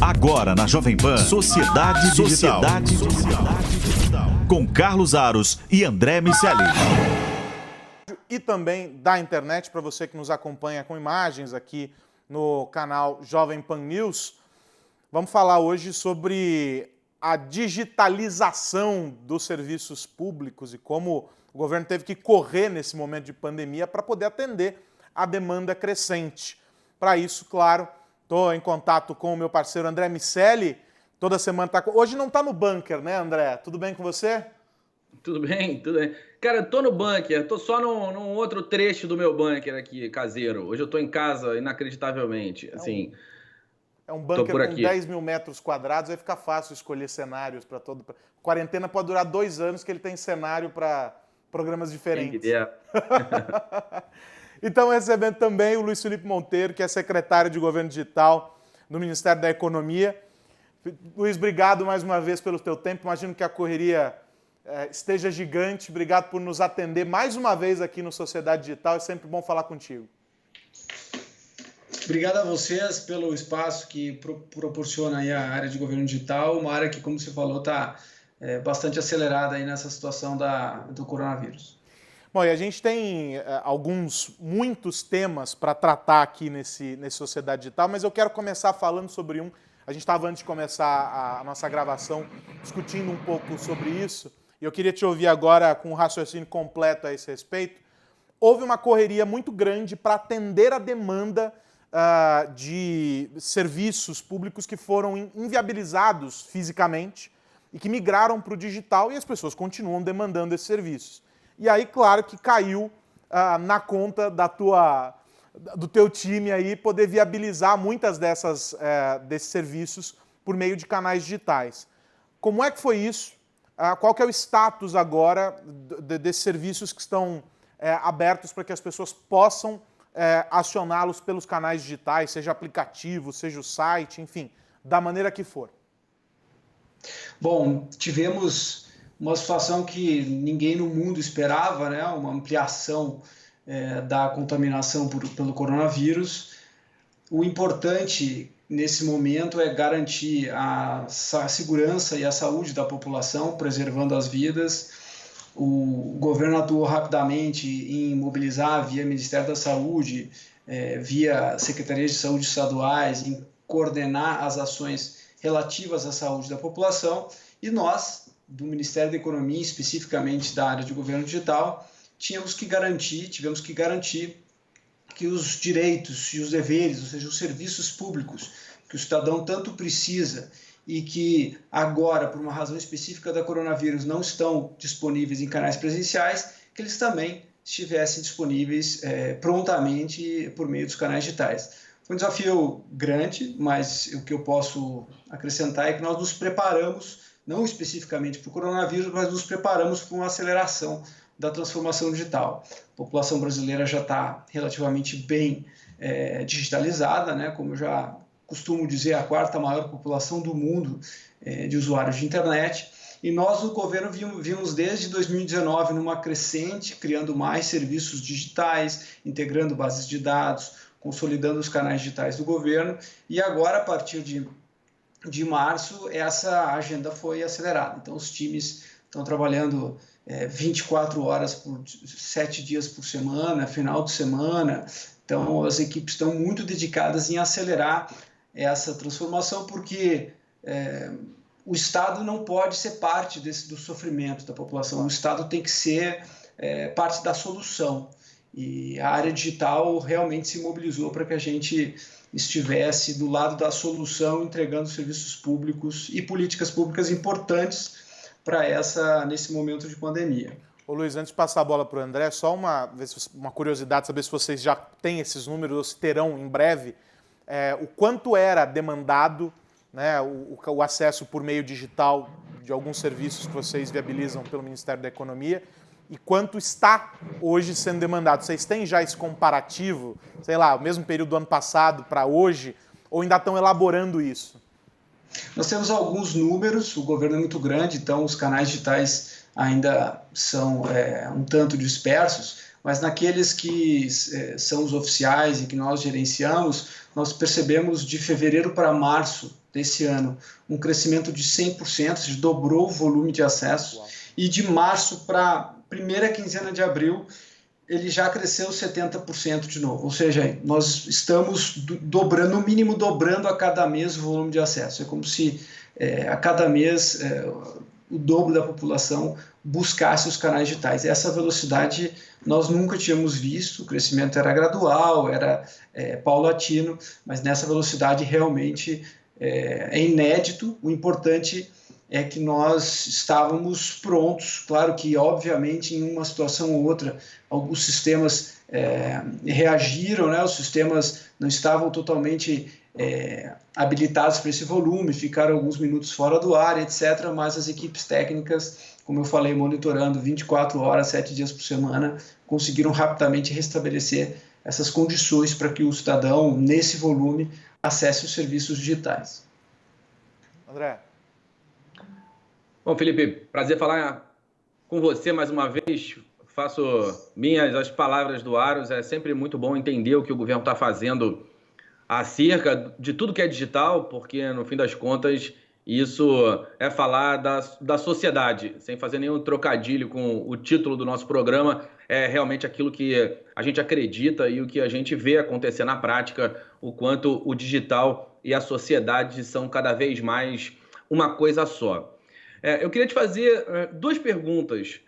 Agora na Jovem Pan, Sociedade Digital. Com Carlos Aros e André Miceli. E também da internet, para você que nos acompanha com imagens aqui no canal Jovem Pan News. Vamos falar hoje sobre a digitalização dos serviços públicos e como o governo teve que correr nesse momento de pandemia para poder atender a demanda crescente. Para isso, claro, estou em contato com o meu parceiro André Miceli. Toda semana está... Hoje não está no bunker, né, André? Tudo bem com você? Tudo bem, tudo bem. Cara, tô no bunker, tô só num outro trecho do meu bunker aqui, caseiro. Hoje eu tô em casa, inacreditavelmente, assim... É um bunker com 10 mil metros quadrados, vai ficar fácil escolher cenários para todo... Quarentena pode durar 2 anos, que ele tem cenário para programas diferentes. Então, recebendo também o Luiz Felipe Monteiro, que é secretário de Governo Digital no Ministério da Economia. Luiz, obrigado mais uma vez pelo teu tempo. Imagino que a correria esteja gigante. Obrigado por nos atender mais uma vez aqui no Sociedade Digital. É sempre bom falar contigo. Obrigado a vocês pelo espaço que proporciona aí a área de governo digital, uma área que, como você falou, está bastante acelerada aí nessa situação do coronavírus. Bom, e a gente tem muitos temas para tratar aqui nesse Sociedade Digital, mas eu quero começar falando sobre um. A gente estava, antes de começar a nossa gravação, discutindo um pouco sobre isso, e eu queria te ouvir agora com um raciocínio completo a esse respeito. Houve uma correria muito grande para atender a demanda de serviços públicos que foram inviabilizados fisicamente e que migraram para o digital, e as pessoas continuam demandando esses serviços. E aí, claro, que caiu na conta do teu time aí poder viabilizar muitas desses serviços por meio de canais digitais. Como é que foi isso? Qual que é o status agora desses serviços que estão abertos para que as pessoas possam acioná-los pelos canais digitais, seja aplicativo, seja o site, enfim, da maneira que for? Bom, tivemos uma situação que ninguém no mundo esperava, né? Uma ampliação da contaminação pelo coronavírus. O importante nesse momento é garantir a segurança e a saúde da população, preservando as vidas. O governo atuou rapidamente em mobilizar via Ministério da Saúde, via Secretarias de Saúde estaduais, em coordenar as ações relativas à saúde da população, e nós, do Ministério da Economia, especificamente da área de governo digital, tivemos que garantir que os direitos e os deveres, ou seja, os serviços públicos que o cidadão tanto precisa e que agora, por uma razão específica da coronavírus, não estão disponíveis em canais presenciais, que eles também estivessem disponíveis prontamente por meio dos canais digitais. Foi um desafio grande, mas o que eu posso acrescentar é que nós nos preparamos, não especificamente para o coronavírus, mas nos preparamos para uma aceleração da transformação digital. A população brasileira já está relativamente bem digitalizada, né? Como eu já costumo dizer, a 4ª maior população do mundo de usuários de internet. E nós, no governo, vimos desde 2019 numa crescente, criando mais serviços digitais, integrando bases de dados, consolidando os canais digitais do governo. E agora, a partir de março, essa agenda foi acelerada. Então, os times estão trabalhando 24 horas por 7 dias por semana, final de semana. Então, as equipes estão muito dedicadas em acelerar essa transformação, porque o Estado não pode ser parte do sofrimento da população. O Estado tem que ser parte da solução. E a área digital realmente se mobilizou para que a gente estivesse do lado da solução, entregando serviços públicos e políticas públicas importantes nesse momento de pandemia. Ô Luiz, antes de passar a bola para o André, só uma curiosidade, saber se vocês já têm esses números ou se terão em breve, o quanto era demandado, né, o acesso por meio digital de alguns serviços que vocês viabilizam pelo Ministério da Economia e quanto está hoje sendo demandado. Vocês têm já esse comparativo, sei lá, o mesmo período do ano passado para hoje, ou ainda estão elaborando isso? Nós temos alguns números, o governo é muito grande, então os canais digitais ainda são um tanto dispersos, mas naqueles que são os oficiais e que nós gerenciamos, nós percebemos de fevereiro para março desse ano um crescimento de 100%, dobrou o volume de acessos, e de março para a primeira quinzena de abril, ele já cresceu 70% de novo, ou seja, nós estamos dobrando, no mínimo dobrando a cada mês o volume de acesso. É como se a cada mês o dobro da população buscasse os canais digitais. Essa velocidade nós nunca tínhamos visto, o crescimento era gradual, era paulatino, mas nessa velocidade realmente é inédito. O importante é que nós estávamos prontos. Claro que, obviamente, em uma situação ou outra, alguns sistemas reagiram, né? Os sistemas não estavam totalmente habilitados para esse volume, ficaram alguns minutos fora do ar, etc., mas as equipes técnicas, como eu falei, monitorando 24 horas, 7 dias por semana, conseguiram rapidamente restabelecer essas condições para que o cidadão, nesse volume, acesse os serviços digitais. André. Bom, Felipe, prazer falar com você mais uma vez. Faço minhas as palavras do Aros. É sempre muito bom entender o que o governo está fazendo acerca de tudo que é digital, porque, no fim das contas, isso é falar da sociedade, sem fazer nenhum trocadilho com o título do nosso programa. É realmente aquilo que a gente acredita e o que a gente vê acontecer na prática, o quanto o digital e a sociedade são cada vez mais uma coisa só. Eu queria te fazer duas perguntas.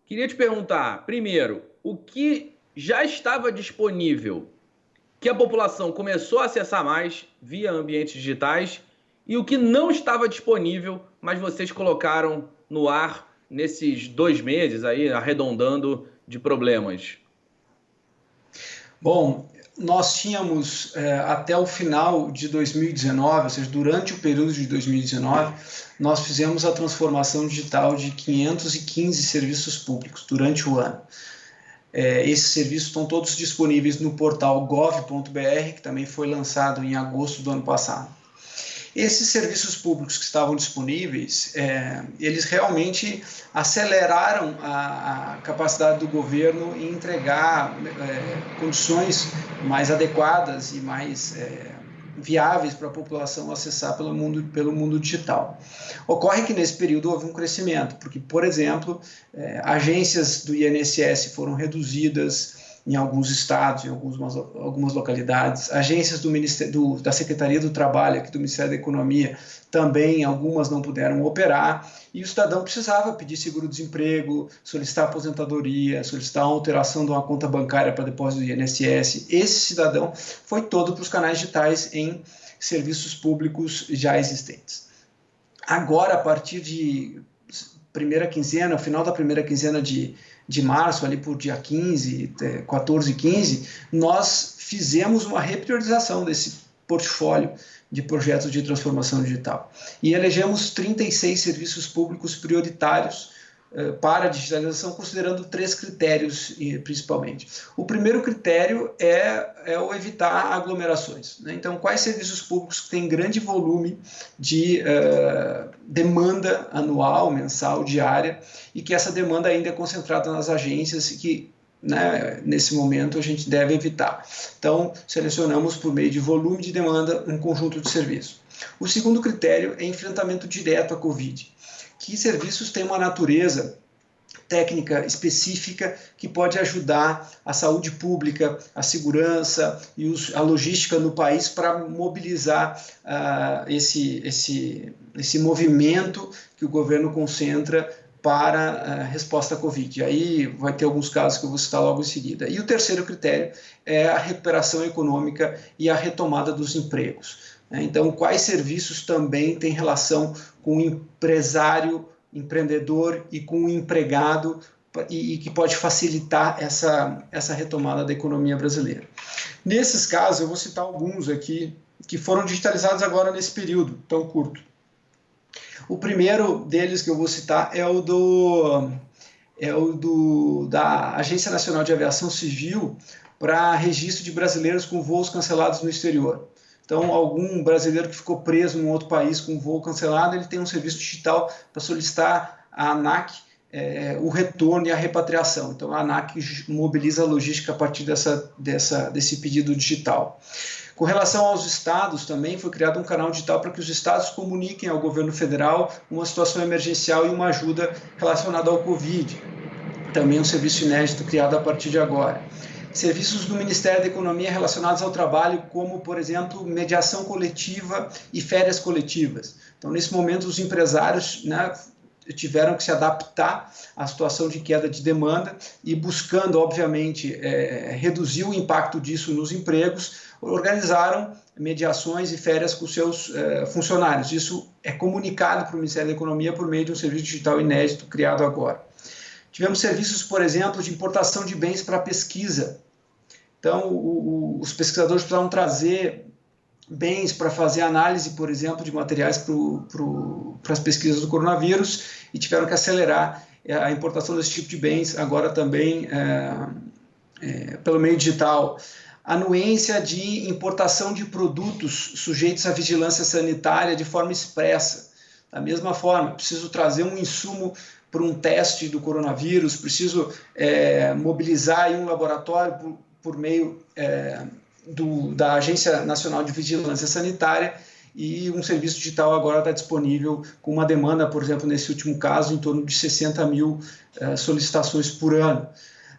Queria te perguntar, primeiro, o que já estava disponível, que a população começou a acessar mais via ambientes digitais, e o que não estava disponível, mas vocês colocaram no ar nesses 2 meses, aí, arredondando, de problemas? Bom, nós tínhamos até o final de 2019, ou seja, durante o período de 2019, nós fizemos a transformação digital de 515 serviços públicos durante o ano. Esses serviços estão todos disponíveis no portal gov.br, que também foi lançado em agosto do ano passado. Esses serviços públicos que estavam disponíveis, eles realmente aceleraram a capacidade do governo em entregar condições mais adequadas e mais viáveis para a população acessar pelo mundo digital. Ocorre que nesse período houve um crescimento, porque, por exemplo, agências do INSS foram reduzidas em alguns estados, em algumas localidades, agências da Secretaria do Trabalho, aqui do Ministério da Economia, também algumas não puderam operar, e o cidadão precisava pedir seguro-desemprego, solicitar aposentadoria, solicitar a alteração de uma conta bancária para depósito do INSS. Esse cidadão foi todo para os canais digitais em serviços públicos já existentes. Agora, a partir de primeira quinzena, final da primeira quinzena de março, ali por dia 15, 14 e 15, nós fizemos uma repriorização desse portfólio de projetos de transformação digital e elegemos 36 serviços públicos prioritários para a digitalização, considerando 3 critérios principalmente. O primeiro critério é o evitar aglomerações, né? Então, quais serviços públicos que têm grande volume de demanda anual, mensal, diária, e que essa demanda ainda é concentrada nas agências e que, né, nesse momento a gente deve evitar. Então, selecionamos por meio de volume de demanda um conjunto de serviços. O segundo critério é enfrentamento direto à Covid. Que serviços têm uma natureza técnica específica que pode ajudar a saúde pública, a segurança e a logística no país para mobilizar esse movimento que o governo concentra para a resposta à Covid. E aí vai ter alguns casos que eu vou citar logo em seguida. E o terceiro critério é a recuperação econômica e a retomada dos empregos. Então, quais serviços também têm relação com o empresário, empreendedor e com o empregado e que pode facilitar essa retomada da economia brasileira. Nesses casos, eu vou citar alguns aqui que foram digitalizados agora nesse período tão curto. O primeiro deles que eu vou citar é o da Agência Nacional de Aviação Civil para registro de brasileiros com voos cancelados no exterior. Então, algum brasileiro que ficou preso em um outro país com um voo cancelado, ele tem um serviço digital para solicitar à ANAC o retorno e a repatriação. Então, a ANAC mobiliza a logística a partir desse pedido digital. Com relação aos estados também, foi criado um canal digital para que os estados comuniquem ao governo federal uma situação emergencial e uma ajuda relacionada ao Covid. Também um serviço inédito criado a partir de agora. Serviços do Ministério da Economia relacionados ao trabalho, como, por exemplo, mediação coletiva e férias coletivas. Então, nesse momento, os empresários, né, tiveram que se adaptar à situação de queda de demanda e buscando, obviamente, reduzir o impacto disso nos empregos, organizaram mediações e férias com seus funcionários. Isso é comunicado para o Ministério da Economia por meio de um serviço digital inédito criado agora. Tivemos serviços, por exemplo, de importação de bens para pesquisa. Então, os pesquisadores precisavam trazer bens para fazer análise, por exemplo, de materiais para as pesquisas do coronavírus e tiveram que acelerar a importação desse tipo de bens, agora também pelo meio digital. Anuência de importação de produtos sujeitos à vigilância sanitária de forma expressa. Da mesma forma, preciso trazer um insumo para um teste do coronavírus, preciso mobilizar aí um laboratório por meio da Agência Nacional de Vigilância Sanitária, e um serviço digital agora está disponível com uma demanda, por exemplo, nesse último caso, em torno de 60 mil solicitações por ano.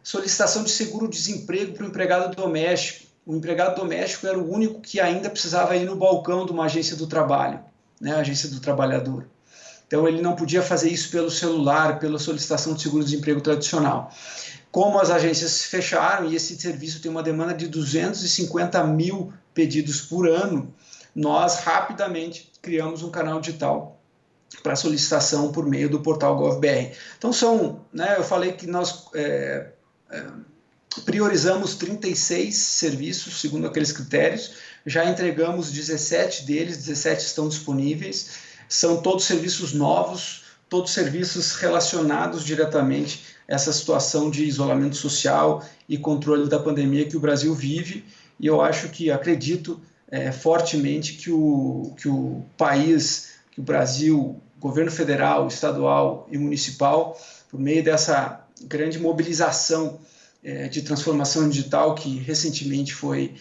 Solicitação de seguro-desemprego para o empregado doméstico. O empregado doméstico era o único que ainda precisava ir no balcão de uma agência do trabalho, né, a agência do trabalhador. Então, ele não podia fazer isso pelo celular, pela solicitação de seguro-desemprego tradicional. Como as agências fecharam e esse serviço tem uma demanda de 250 mil pedidos por ano, nós rapidamente criamos um canal digital para solicitação por meio do portal GovBR. Então, eu falei que nós priorizamos 36 serviços, segundo aqueles critérios, já entregamos 17 deles, 17 estão disponíveis, são todos serviços novos, todos serviços relacionados diretamente a essa situação de isolamento social e controle da pandemia que o Brasil vive, e eu acredito fortemente que o país, que o Brasil, governo federal, estadual e municipal, por meio dessa grande mobilização de transformação digital que recentemente foi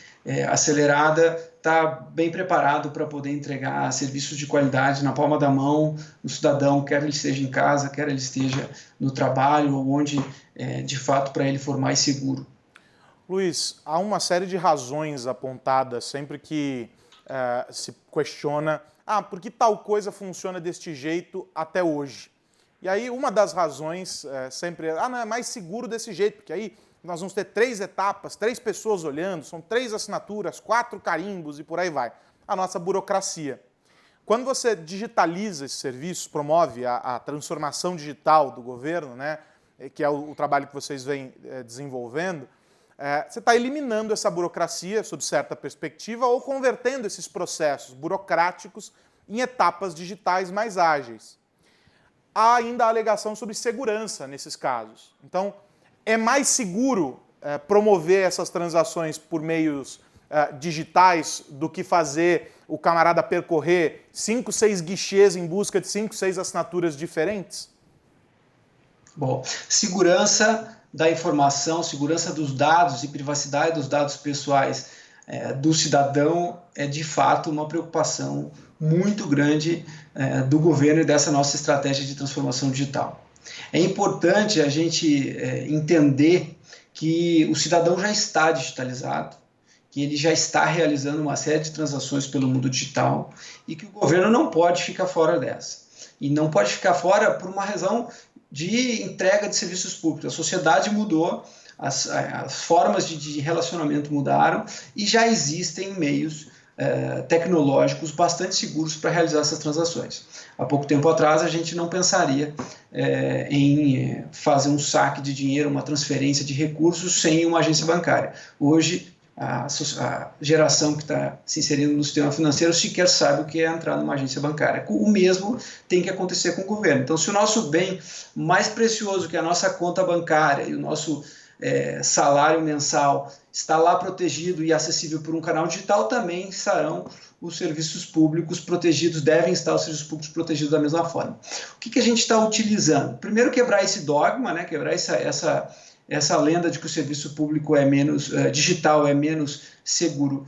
acelerada, está bem preparado para poder entregar serviços de qualidade na palma da mão no cidadão, quer ele esteja em casa, quer ele esteja no trabalho, ou onde de fato para ele for mais seguro. Luiz, há uma série de razões apontadas sempre que se questiona por que tal coisa funciona deste jeito até hoje. E aí uma das razões sempre não é mais seguro desse jeito, porque aí nós vamos ter 3 etapas, 3 pessoas olhando, são 3 assinaturas, 4 carimbos e por aí vai. A nossa burocracia. Quando você digitaliza esse serviço, promove a transformação digital do governo, né, que é o trabalho que vocês vêm desenvolvendo, você está eliminando essa burocracia sob certa perspectiva ou convertendo esses processos burocráticos em etapas digitais mais ágeis. Há ainda a alegação sobre segurança nesses casos. Então, é mais seguro promover essas transações por meios digitais do que fazer o camarada percorrer 5, 6 guichês em busca de 5, 6 assinaturas diferentes? Bom, segurança da informação, segurança dos dados e privacidade dos dados pessoais do cidadão é de fato uma preocupação muito grande do governo e dessa nossa estratégia de transformação digital. É importante a gente entender que o cidadão já está digitalizado, que ele já está realizando uma série de transações pelo mundo digital e que o governo não pode ficar fora dessa. E não pode ficar fora por uma razão de entrega de serviços públicos. A sociedade mudou, as formas de relacionamento mudaram e já existem meios tecnológicos bastante seguros para realizar essas transações. Há pouco tempo atrás a gente não pensaria em fazer um saque de dinheiro, uma transferência de recursos sem uma agência bancária. Hoje a geração que está se inserindo no sistema financeiro sequer sabe o que é entrar numa agência bancária. O mesmo tem que acontecer com o governo. Então, se o nosso bem mais precioso, que é a nossa conta bancária e o nosso salário mensal está lá protegido e acessível por um canal digital, também estarão os serviços públicos protegidos, devem estar os serviços públicos protegidos da mesma forma. O que a gente está utilizando? Primeiro, quebrar esse dogma, né? Quebrar essa essa lenda de que o serviço público é menos digital, é menos seguro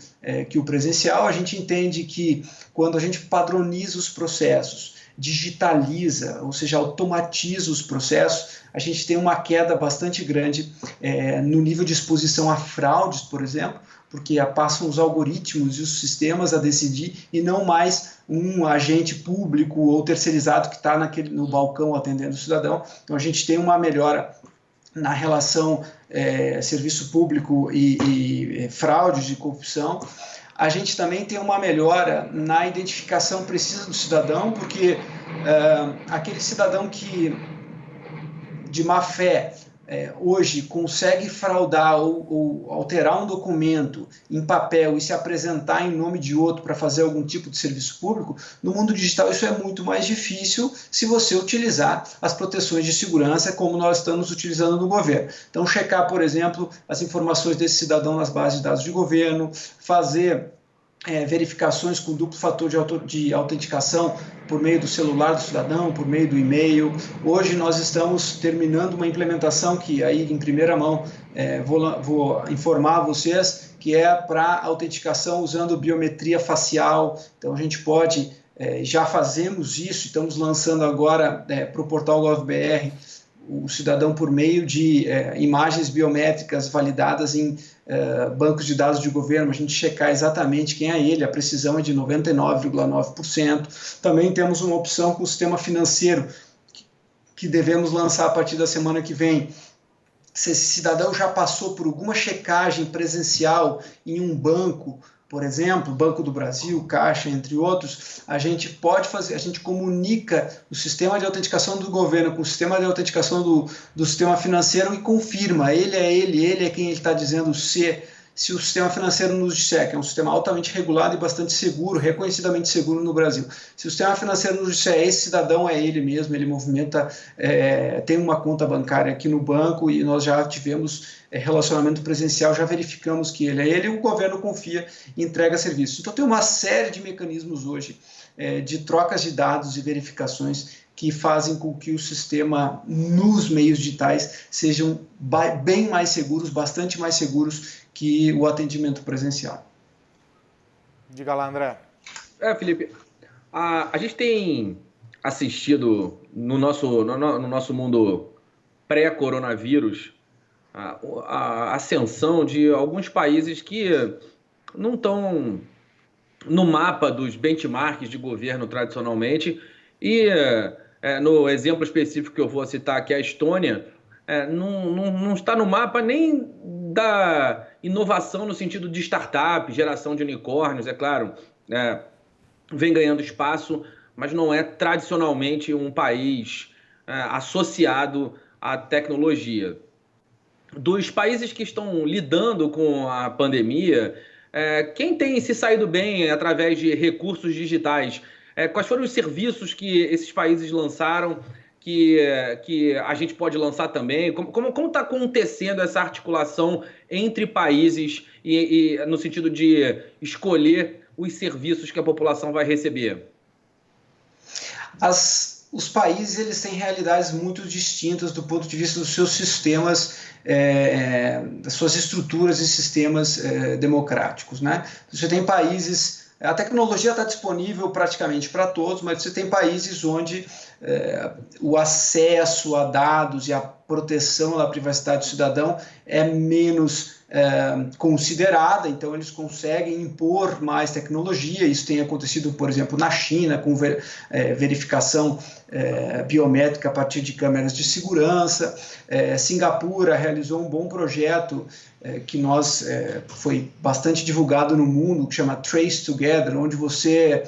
que o presencial. A gente entende que quando a gente padroniza os processos, digitaliza, ou seja, automatiza os processos, a gente tem uma queda bastante grande no nível de exposição a fraudes, por exemplo, porque passam os algoritmos e os sistemas a decidir e não mais um agente público ou terceirizado que está no balcão atendendo o cidadão. Então a gente tem uma melhora na relação serviço público e fraudes e corrupção. A gente também tem uma melhora na identificação precisa do cidadão, porque aquele cidadão que, de má fé, hoje consegue fraudar ou alterar um documento em papel e se apresentar em nome de outro para fazer algum tipo de serviço público, no mundo digital isso é muito mais difícil se você utilizar as proteções de segurança como nós estamos utilizando no governo. Então, checar, por exemplo, as informações desse cidadão nas bases de dados de governo, fazer verificações com duplo fator de autenticação por meio do celular do cidadão, por meio do e-mail. Hoje nós estamos terminando uma implementação que aí em primeira mão vou informar a vocês, que é para autenticação usando biometria facial. Então a gente pode, já fazemos isso, estamos lançando agora para o portal GovBR, o cidadão por meio de imagens biométricas validadas em bancos de dados de governo, a gente checar exatamente quem é ele, a precisão é de 99,9%. Também temos uma opção com o sistema financeiro que devemos lançar a partir da semana que vem. Se esse cidadão já passou por alguma checagem presencial em um banco, por exemplo, Banco do Brasil, Caixa, entre outros, a gente pode fazer, a gente comunica o sistema de autenticação do governo com o sistema de autenticação do sistema financeiro e confirma, ele é quem ele está dizendo se o sistema financeiro nos disser, que é um sistema altamente regulado e bastante seguro, reconhecidamente seguro no Brasil. Se o sistema financeiro nos disser, esse cidadão é ele mesmo, ele movimenta, tem uma conta bancária aqui no banco e nós já tivemos relacionamento presencial, já verificamos que ele é ele, o governo confia e entrega serviços. Então tem uma série de mecanismos hoje de trocas de dados e verificações que fazem com que o sistema nos meios digitais sejam bem mais seguros, bastante mais seguros que o atendimento presencial. Diga lá, André. Felipe, a gente tem assistido no nosso mundo pré-coronavírus a ascensão de alguns países que não estão no mapa dos benchmarks de governo tradicionalmente e no exemplo específico que eu vou citar aqui, a Estônia, não está no mapa nem da inovação no sentido de startup, geração de unicórnios, é claro, vem ganhando espaço, mas não é tradicionalmente um país associado à tecnologia. Dos países que estão lidando com a pandemia, quem tem se saído bem através de recursos digitais? Quais foram os serviços que esses países lançaram que a gente pode lançar também? Como está acontecendo essa articulação entre países e no sentido de escolher os serviços que a população vai receber? Os países eles têm realidades muito distintas do ponto de vista dos seus sistemas, das suas estruturas e sistemas democráticos, né? Você tem países, a tecnologia está disponível praticamente para todos, mas você tem países onde o acesso a dados e a proteção da privacidade do cidadão é menos considerada, então eles conseguem impor mais tecnologia. Isso tem acontecido, por exemplo, na China, com verificação biométrica a partir de câmeras de segurança. Singapura realizou um bom projeto que foi bastante divulgado no mundo, que chama Trace Together, onde você,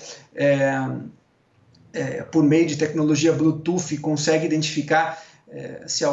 por meio de tecnologia Bluetooth, consegue identificar se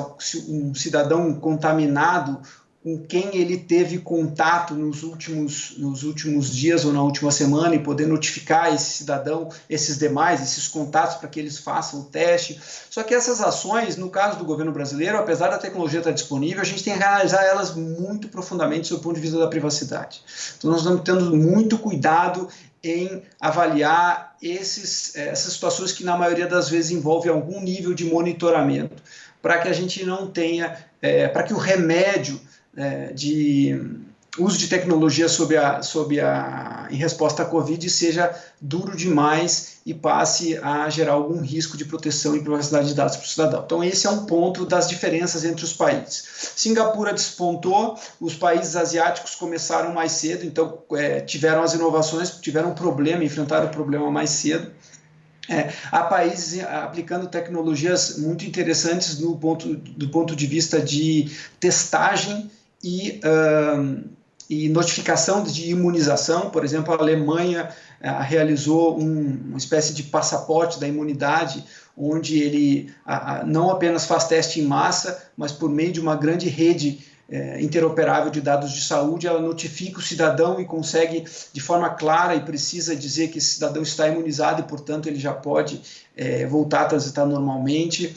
um cidadão contaminado, com quem ele teve contato nos últimos dias ou na última semana, e poder notificar esse cidadão, esses contatos, para que eles façam o teste. Só que essas ações, no caso do governo brasileiro, apesar da tecnologia estar disponível, a gente tem que analisar elas muito profundamente do ponto de vista da privacidade. Então nós estamos tendo muito cuidado em avaliar essas situações que na maioria das vezes envolvem algum nível de monitoramento. para que a gente não tenha, para que o remédio de uso de tecnologia em resposta à Covid seja duro demais e passe a gerar algum risco de proteção e privacidade de dados para o cidadão. Então, esse é um ponto das diferenças entre os países. Singapura despontou, os países asiáticos começaram mais cedo, então tiveram as inovações, tiveram um problema, enfrentaram o problema mais cedo. Há países aplicando tecnologias muito interessantes do ponto de vista de testagem e notificação de imunização. Por exemplo, a Alemanha realizou uma espécie de passaporte da imunidade, onde ele não apenas faz teste em massa, mas por meio de uma grande rede interoperável de dados de saúde, ela notifica o cidadão e consegue, de forma clara e precisa, dizer que esse cidadão está imunizado e, portanto, ele já pode voltar a transitar normalmente.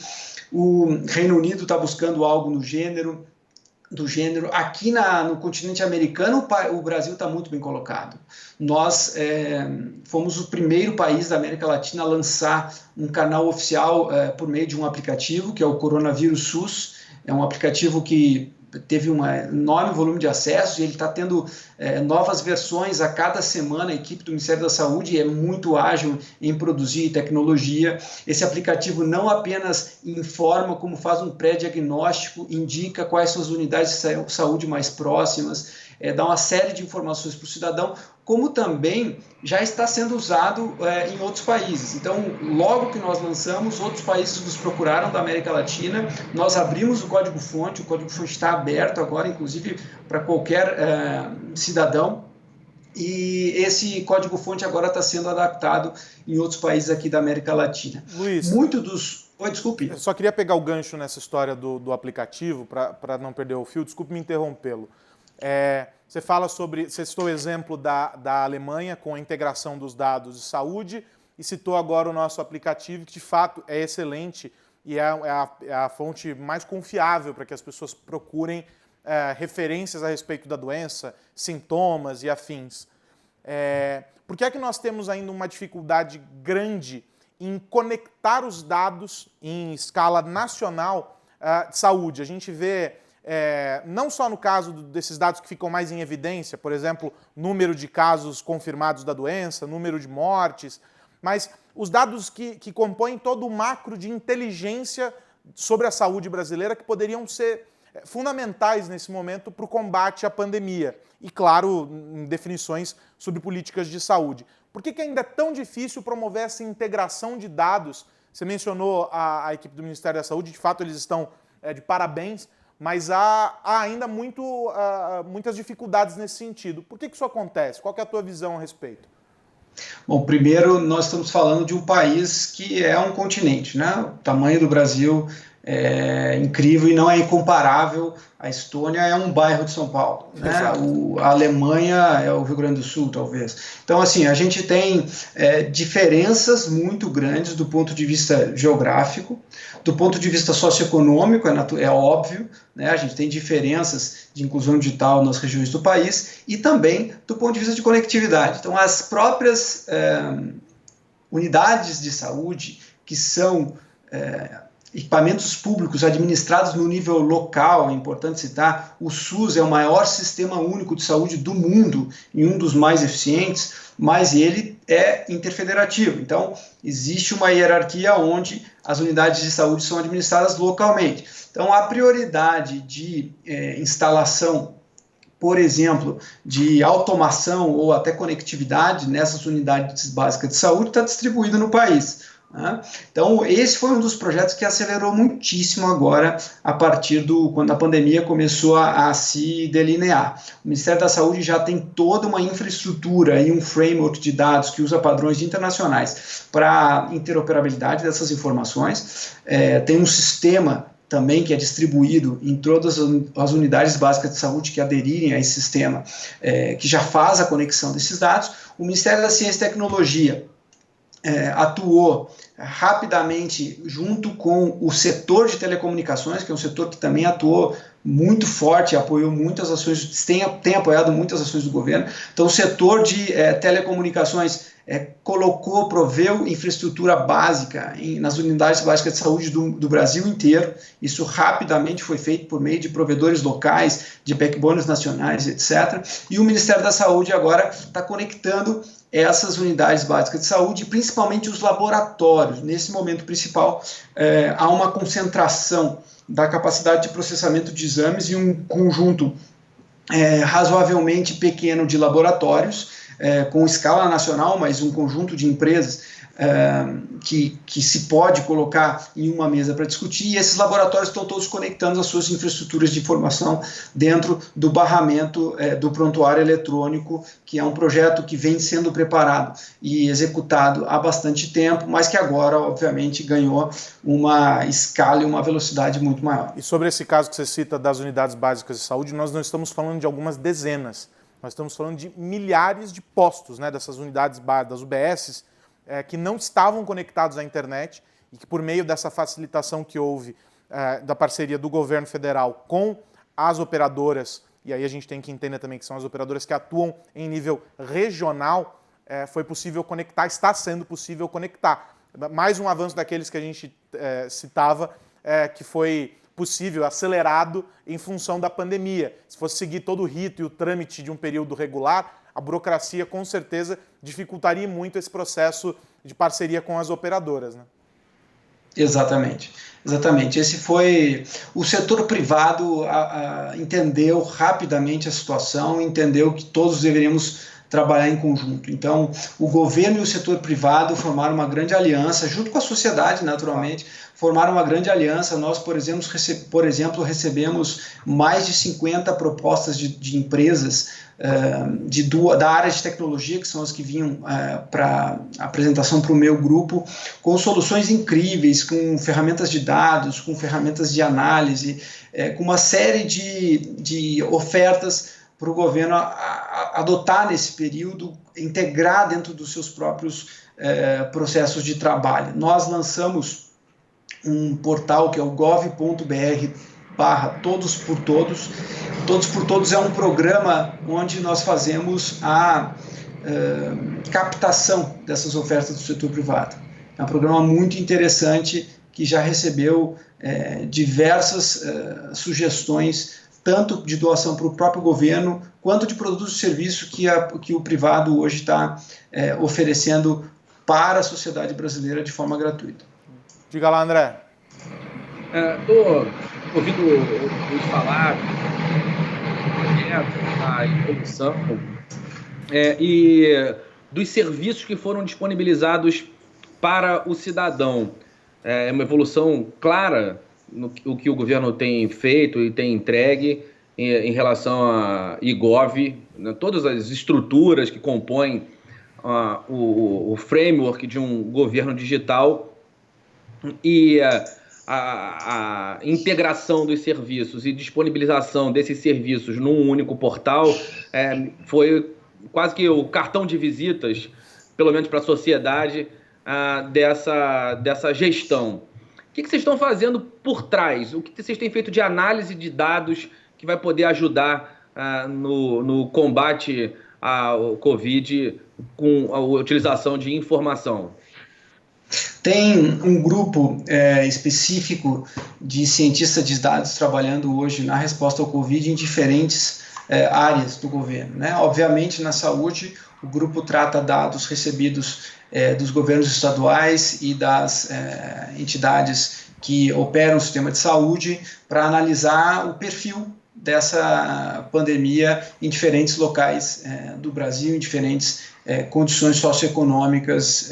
O Reino Unido está buscando algo do gênero. Aqui no continente americano, o Brasil está muito bem colocado. Nós fomos o primeiro país da América Latina a lançar um canal oficial por meio de um aplicativo, que é o Coronavírus SUS. É um aplicativo que teve um enorme volume de acessos e ele está tendo novas versões a cada semana. A equipe do Ministério da Saúde é muito ágil em produzir tecnologia. Esse aplicativo não apenas informa, como faz um pré-diagnóstico, indica quais são as unidades de saúde mais próximas, dá uma série de informações para o cidadão, como também já está sendo usado em outros países. Então, logo que nós lançamos, outros países nos procuraram da América Latina, nós abrimos o código-fonte está aberto agora, inclusive, para qualquer cidadão, e esse código-fonte agora está sendo adaptado em outros países aqui da América Latina. Luiz, Oi, desculpe. Eu só queria pegar o gancho nessa história do aplicativo, para não perder o fio, desculpe me interrompê-lo. Você citou o exemplo da Alemanha com a integração dos dados de saúde e citou agora o nosso aplicativo, que de fato é excelente e é a fonte mais confiável para que as pessoas procurem referências a respeito da doença, sintomas e afins. Por que é que nós temos ainda uma dificuldade grande em conectar os dados em escala nacional de saúde? A gente vê... não só no caso desses dados que ficam mais em evidência, por exemplo, número de casos confirmados da doença, número de mortes, mas os dados que compõem todo o macro de inteligência sobre a saúde brasileira, que poderiam ser fundamentais nesse momento para o combate à pandemia e, claro, em definições sobre políticas de saúde. Por que ainda é tão difícil promover essa integração de dados? Você mencionou a equipe do Ministério da Saúde, de fato eles estão de parabéns, mas há ainda muitas dificuldades nesse sentido. Por que isso acontece? Qual que é a tua visão a respeito? Bom, primeiro nós estamos falando de um país que é um continente, né? O tamanho do Brasil é incrível e não é incomparável. A Estônia é um bairro de São Paulo, né? A Alemanha é o Rio Grande do Sul, talvez. Então, assim, a gente tem diferenças muito grandes do ponto de vista geográfico, do ponto de vista socioeconômico, é óbvio, né? A gente tem diferenças de inclusão digital nas regiões do país e também do ponto de vista de conectividade. Então, as próprias unidades de saúde, que são equipamentos públicos administrados no nível local, é importante citar, o SUS é o maior sistema único de saúde do mundo e um dos mais eficientes, mas ele é interfederativo. Então, existe uma hierarquia onde as unidades de saúde são administradas localmente. Então, a prioridade de instalação, por exemplo, de automação ou até conectividade nessas unidades básicas de saúde está distribuída no país. Então, esse foi um dos projetos que acelerou muitíssimo agora, a partir quando a pandemia começou a se delinear. O Ministério da Saúde já tem toda uma infraestrutura e um framework de dados que usa padrões internacionais para interoperabilidade dessas informações. Tem um sistema também que é distribuído em todas as unidades básicas de saúde que aderirem a esse sistema, que já faz a conexão desses dados. O Ministério da Ciência e Tecnologia atuou rapidamente junto com o setor de telecomunicações, que é um setor que também atuou muito forte, apoiou muitas ações, tem apoiado muitas ações do governo. Então, o setor de telecomunicações proveu infraestrutura básica nas unidades básicas de saúde do Brasil inteiro. Isso rapidamente foi feito por meio de provedores locais, de backbones nacionais, etc. E o Ministério da Saúde agora está conectando essas unidades básicas de saúde, principalmente os laboratórios. Nesse momento principal, há uma concentração da capacidade de processamento de exames em um conjunto razoavelmente pequeno de laboratórios, com escala nacional, mas um conjunto de empresas que se pode colocar em uma mesa para discutir, e esses laboratórios estão todos conectando as suas infraestruturas de informação dentro do barramento do prontuário eletrônico, que é um projeto que vem sendo preparado e executado há bastante tempo, mas que agora, obviamente, ganhou uma escala e uma velocidade muito maior. E sobre esse caso que você cita das unidades básicas de saúde, nós não estamos falando de algumas dezenas, nós estamos falando de milhares de postos, né, dessas unidades das UBSs, que não estavam conectados à internet e que, por meio dessa facilitação que houve da parceria do governo federal com as operadoras, e aí a gente tem que entender também que são as operadoras que atuam em nível regional, foi possível conectar, está sendo possível conectar. Mais um avanço daqueles que a gente citava, que foi possível, acelerado em função da pandemia. Se fosse seguir todo o rito e o trâmite de um período regular, a burocracia com certeza dificultaria muito esse processo de parceria com as operadoras, né? Exatamente. Esse foi... O setor privado entendeu rapidamente a situação, entendeu que todos deveríamos trabalhar em conjunto. Então, o governo e o setor privado formaram uma grande aliança, junto com a sociedade, naturalmente, formaram uma grande aliança. Nós, por exemplo, recebemos mais de 50 propostas de empresas da área de tecnologia, que são as que vinham para apresentação para o meu grupo, com soluções incríveis, com ferramentas de dados, com ferramentas de análise, com uma série de ofertas para o governo adotar nesse período, integrar dentro dos seus próprios processos de trabalho. Nós lançamos um portal que é o gov.br/Todos por Todos. Todos por Todos é um programa onde nós fazemos a captação dessas ofertas do setor privado. É um programa muito interessante que já recebeu diversas sugestões, tanto de doação para o próprio governo, quanto de produtos e serviços que o privado hoje está oferecendo para a sociedade brasileira de forma gratuita. Diga lá, André. Estou ouvindo eles falar da evolução e dos serviços que foram disponibilizados para o cidadão. É uma evolução clara no que o governo tem feito e tem entregue em relação a eGov, né, todas as estruturas que compõem o framework de um governo digital, e a integração dos serviços e disponibilização desses serviços num único portal foi quase que o cartão de visitas, pelo menos para a sociedade, dessa gestão. O que vocês estão fazendo por trás? O que vocês têm feito de análise de dados que vai poder ajudar no combate ao Covid com a utilização de informação? Tem um grupo específico de cientistas de dados trabalhando hoje na resposta ao Covid em diferentes áreas do governo, né? Obviamente, na saúde, o grupo trata dados recebidos dos governos estaduais e das entidades que operam o sistema de saúde para analisar o perfil dessa pandemia em diferentes locais do Brasil, em diferentes condições socioeconômicas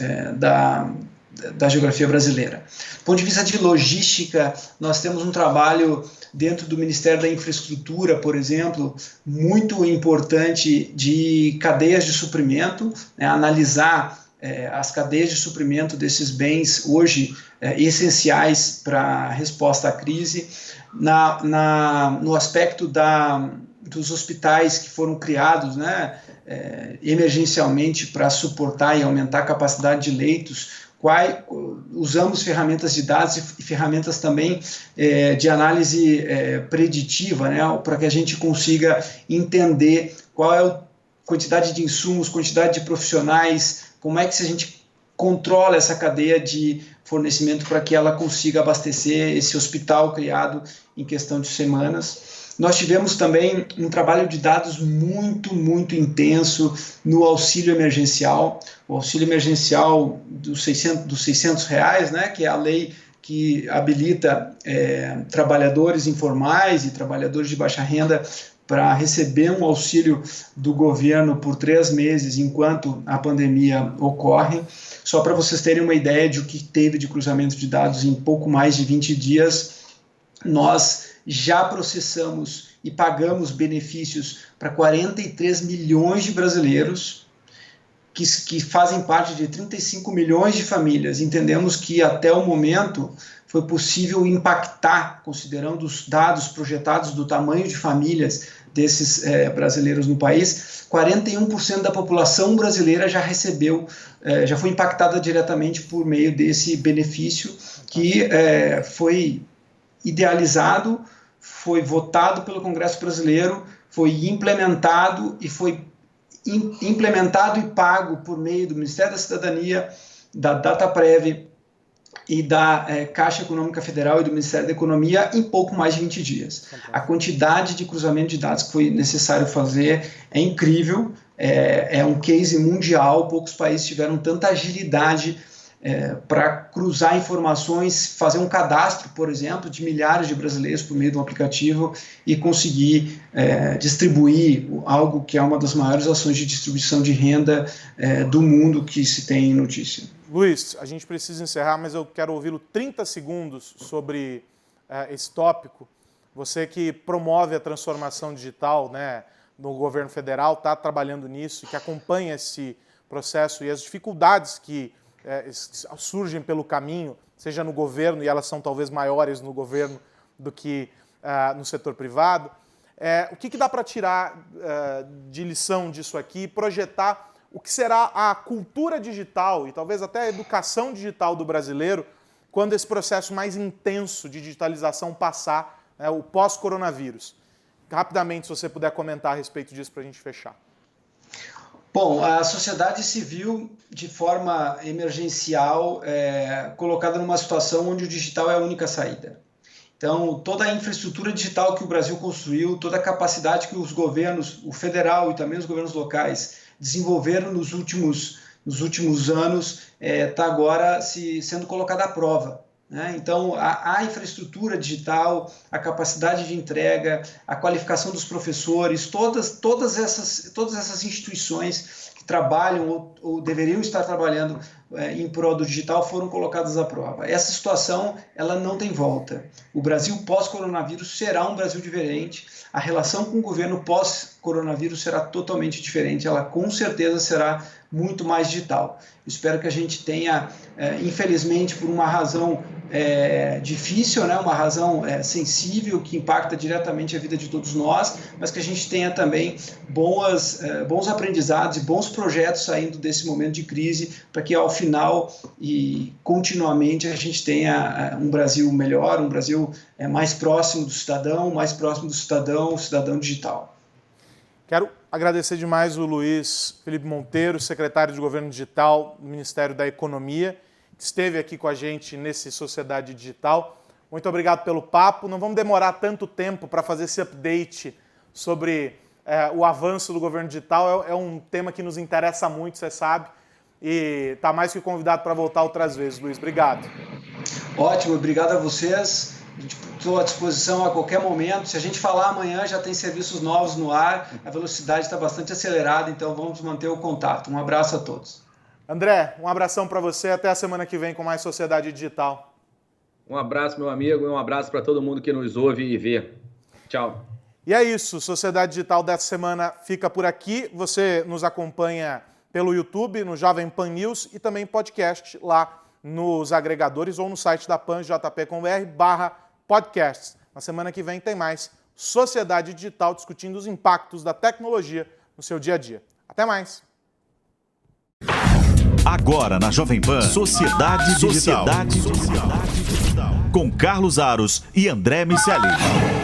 da geografia brasileira. Do ponto de vista de logística, nós temos um trabalho dentro do Ministério da Infraestrutura, por exemplo, muito importante de cadeias de suprimento, né, analisar as cadeias de suprimento desses bens hoje essenciais para a resposta à crise, no aspecto dos hospitais que foram criados, né, emergencialmente para suportar e aumentar a capacidade de leitos. usamos ferramentas de dados e ferramentas também de análise preditiva, né, para que a gente consiga entender qual é a quantidade de insumos, quantidade de profissionais, como é que a gente controla essa cadeia de fornecimento para que ela consiga abastecer esse hospital criado em questão de semanas. Nós tivemos também um trabalho de dados muito, muito intenso no auxílio emergencial. O auxílio emergencial dos R$600, né, que é a lei que habilita trabalhadores informais e trabalhadores de baixa renda para receber um auxílio do governo por 3 meses enquanto a pandemia ocorre. Só para vocês terem uma ideia de o que teve de cruzamento de dados em pouco mais de 20 dias, nós já processamos e pagamos benefícios para 43 milhões de brasileiros que fazem parte de 35 milhões de famílias. Entendemos que até o momento foi possível impactar, considerando os dados projetados do tamanho de famílias desses brasileiros no país, 41% da população brasileira já recebeu, já foi impactada diretamente por meio desse benefício que foi idealizado, foi votado pelo Congresso Brasileiro, foi implementado e pago por meio do Ministério da Cidadania, da Dataprev e da Caixa Econômica Federal e do Ministério da Economia em pouco mais de 20 dias. A quantidade de cruzamento de dados que foi necessário fazer é incrível, é um case mundial, poucos países tiveram tanta agilidade para cruzar informações, fazer um cadastro, por exemplo, de milhares de brasileiros por meio de um aplicativo e conseguir distribuir algo que é uma das maiores ações de distribuição de renda do mundo que se tem notícia. Luiz, a gente precisa encerrar, mas eu quero ouvi-lo 30 segundos sobre esse tópico. Você que promove a transformação digital, né, no governo federal, está trabalhando nisso, que acompanha esse processo e as dificuldades que surgem pelo caminho, seja no governo, e elas são talvez maiores no governo do que no setor privado. O que dá para tirar de lição disso aqui e projetar o que será a cultura digital e talvez até a educação digital do brasileiro quando esse processo mais intenso de digitalização passar, né, o pós-coronavírus? Rapidamente, se você puder comentar a respeito disso para a gente fechar. Bom, a sociedade se viu de forma emergencial colocada numa situação onde o digital é a única saída. Então, toda a infraestrutura digital que o Brasil construiu, toda a capacidade que os governos, o federal e também os governos locais, desenvolveram nos últimos anos, está agora sendo colocada à prova. Né? Então, a infraestrutura digital, a capacidade de entrega, a qualificação dos professores, todas essas instituições que trabalham ou deveriam estar trabalhando em prol do digital foram colocadas à prova. Essa situação ela não tem volta. O Brasil pós-coronavírus será um Brasil diferente. A relação com o governo pós-coronavírus será totalmente diferente. Ela com certeza será muito mais digital. Espero que a gente tenha, infelizmente, por uma razão difícil, né, uma razão sensível que impacta diretamente a vida de todos nós, mas que a gente tenha também bons aprendizados e bons projetos saindo desse momento de crise para que ao final e continuamente a gente tenha um Brasil melhor, um Brasil mais próximo do cidadão, o cidadão digital. Quero agradecer demais o Luiz Felipe Monteiro, secretário de Governo Digital do Ministério da Economia, que esteve aqui com a gente nesse Sociedade Digital. Muito obrigado pelo papo. Não vamos demorar tanto tempo para fazer esse update sobre o avanço do governo digital. É um tema que nos interessa muito, você sabe, e está mais que convidado para voltar outras vezes. Luiz, obrigado. Ótimo, obrigado a vocês. Estou à disposição a qualquer momento. Se a gente falar amanhã, já tem serviços novos no ar, a velocidade está bastante acelerada, então vamos manter o contato. Um abraço a todos. André, um abração para você. Até a semana que vem com mais Sociedade Digital. Um abraço, meu amigo, e um abraço para todo mundo que nos ouve e vê. Tchau. E é isso. Sociedade Digital dessa semana fica por aqui. Você nos acompanha pelo YouTube, no Jovem Pan News e também podcast lá nos agregadores ou no site da Pan, jp.com.br/podcasts. Na semana que vem tem mais Sociedade Digital discutindo os impactos da tecnologia no seu dia a dia. Até mais! Agora na Jovem Pan, Sociedade Digital. Com Carlos Aros e André Miceli.